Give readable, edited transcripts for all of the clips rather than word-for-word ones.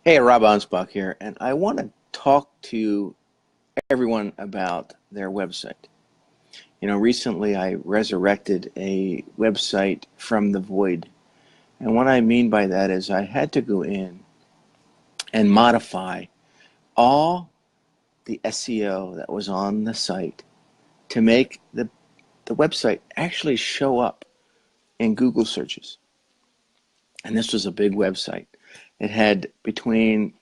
Hey, Rob Anspach here, and I want to talk to everyone about their website. Recently I resurrected a website from the void, and what I mean by that is I had to go in and modify all the SEO that was on the site to make the website actually show up in Google searches. And this was a big website. It had between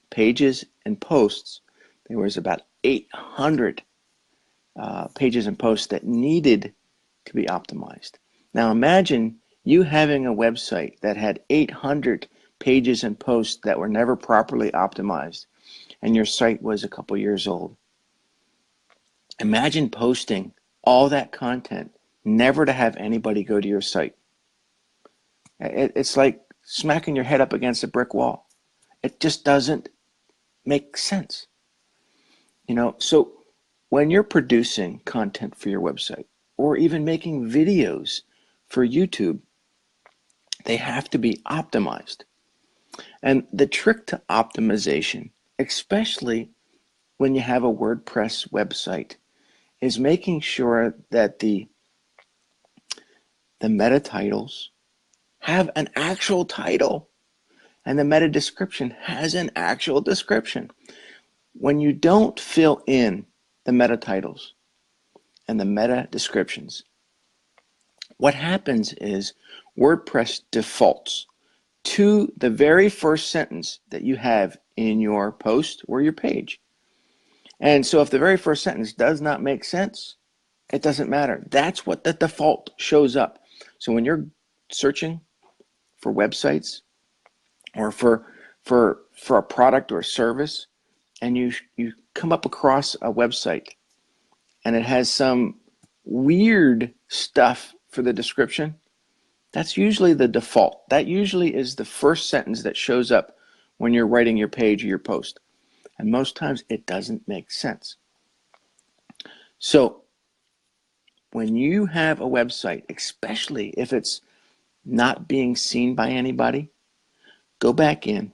pages and posts, there was about 800 pages and posts that needed to be optimized. Now imagine you having a website that had 800 pages and posts that were never properly optimized, and your site was a couple years old. Imagine posting all that content never to have anybody go to your site. It's like smacking your head up against a brick wall. It just doesn't make sense. So when you're producing content for your website or even making videos for YouTube, they have to be optimized. And the trick to optimization, especially when you have a WordPress website, is making sure that the meta titles have an actual title and the meta description has an actual description. When you don't fill in the meta titles and the meta descriptions, what happens is WordPress defaults to the very first sentence that you have in your post or your page. And so if the very first sentence does not make sense, it doesn't matter. That's what the default shows up. So when you're searching for websites or for a product or a service, and you come up across a website and it has some weird stuff for the description, that's usually the default. That usually is the first sentence that shows up when you're writing your page or your post. And most times it doesn't make sense. So when you have a website, especially if it's not being seen by anybody, go back in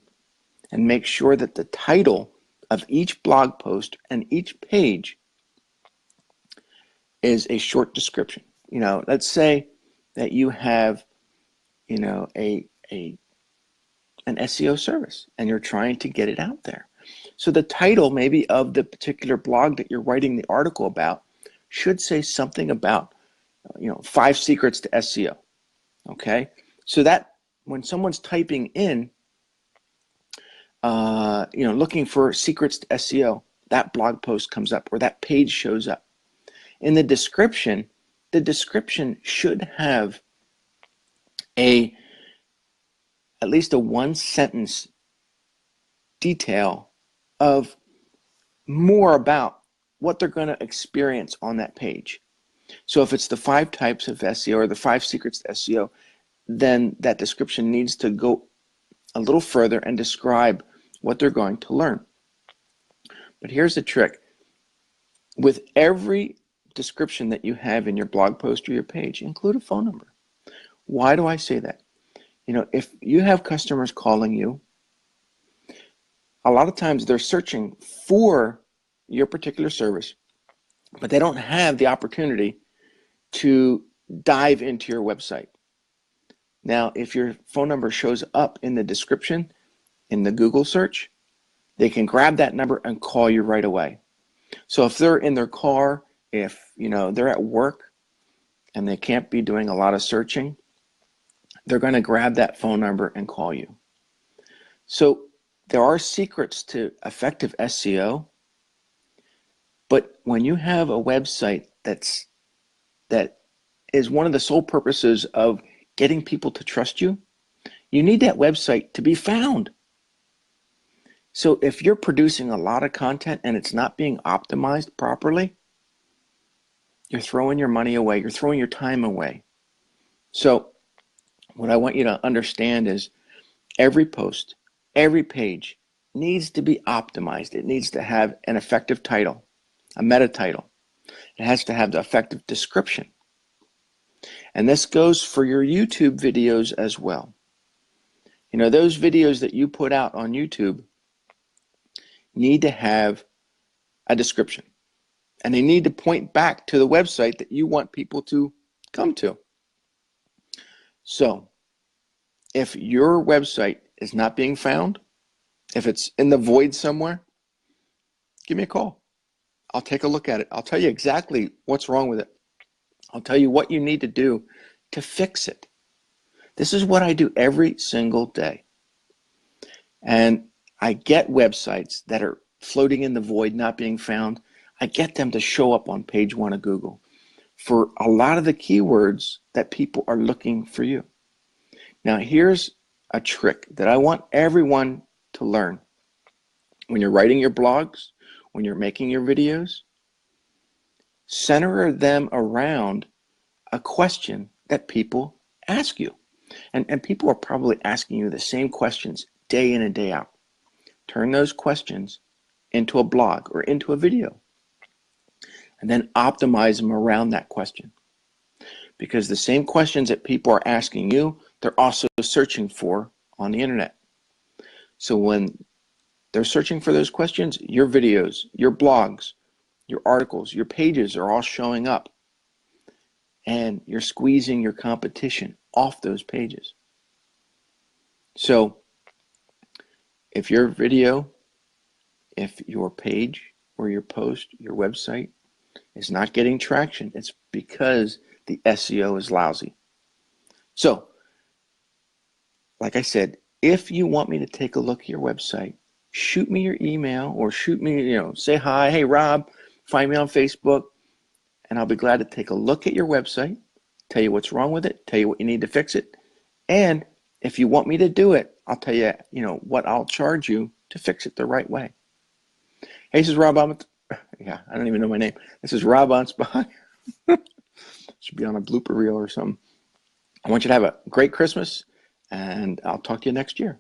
and make sure that the title of each blog post and each page is a short description. Let's say that you have, an SEO service and you're trying to get it out there. So the title maybe of the particular blog that you're writing the article about should say something about, 5 secrets to SEO. Okay, so that when someone's typing in, looking for secrets to SEO, that blog post comes up or that page shows up. In the description should have at least a 1-sentence detail of more about what they're going to experience on that page. So if it's the 5 types of SEO or the 5 secrets to SEO, then that description needs to go a little further and describe what they're going to learn. But here's the trick. With every description that you have in your blog post or your page, include a phone number. Why do I say that? If you have customers calling you, a lot of times they're searching for your particular service, but they don't have the opportunity to dive into your website. Now, if your phone number shows up in the description in the Google search, they can grab that number and call you right away. So if they're in their car, if they're at work and they can't be doing a lot of searching, they're going to grab that phone number and call you. So there are secrets to effective SEO, but when you have a website that is one of the sole purposes of getting people to trust you, you need that website to be found. So if you're producing a lot of content and it's not being optimized properly, you're throwing your money away, you're throwing your time away. So what I want you to understand is every post, every page needs to be optimized. It needs to have an effective title, a meta title. It has to have the effective description. And this goes for your YouTube videos as well. You know, those videos that you put out on YouTube need to have a description, and they need to point back to the website that you want people to come to. So if your website is not being found, if it's in the void somewhere, give me a call. I'll take a look at it. I'll tell you exactly what's wrong with it. I'll tell you what you need to do to fix it. This is what I do every single day. And I get websites that are floating in the void, not being found. I get them to show up on page 1 of Google for a lot of the keywords that people are looking for you. Now, here's a trick that I want everyone to learn. When you're writing your blogs, when you're making your videos, center them around a question that people ask you. And people are probably asking you the same questions day in and day out. Turn those questions into a blog or into a video, and then optimize them around that question. Because the same questions that people are asking you, they're also searching for on the internet. So when they're searching for those questions, your videos, your blogs, your articles, your pages are all showing up, and you're squeezing your competition off those pages. So if your video, if your page or your post, your website is not getting traction, it's because the SEO is lousy. So, like I said, if you want me to take a look at your website, shoot me your email or shoot me, say hi, hey Rob, find me on Facebook, and I'll be glad to take a look at your website, tell you what's wrong with it, tell you what you need to fix it. And if you want me to do it, I'll tell you, what I'll charge you to fix it the right way. Hey, this is Rob. I don't even know my name. This is Rob Anspach. Should be on a blooper reel or something. I want you to have a great Christmas, and I'll talk to you next year.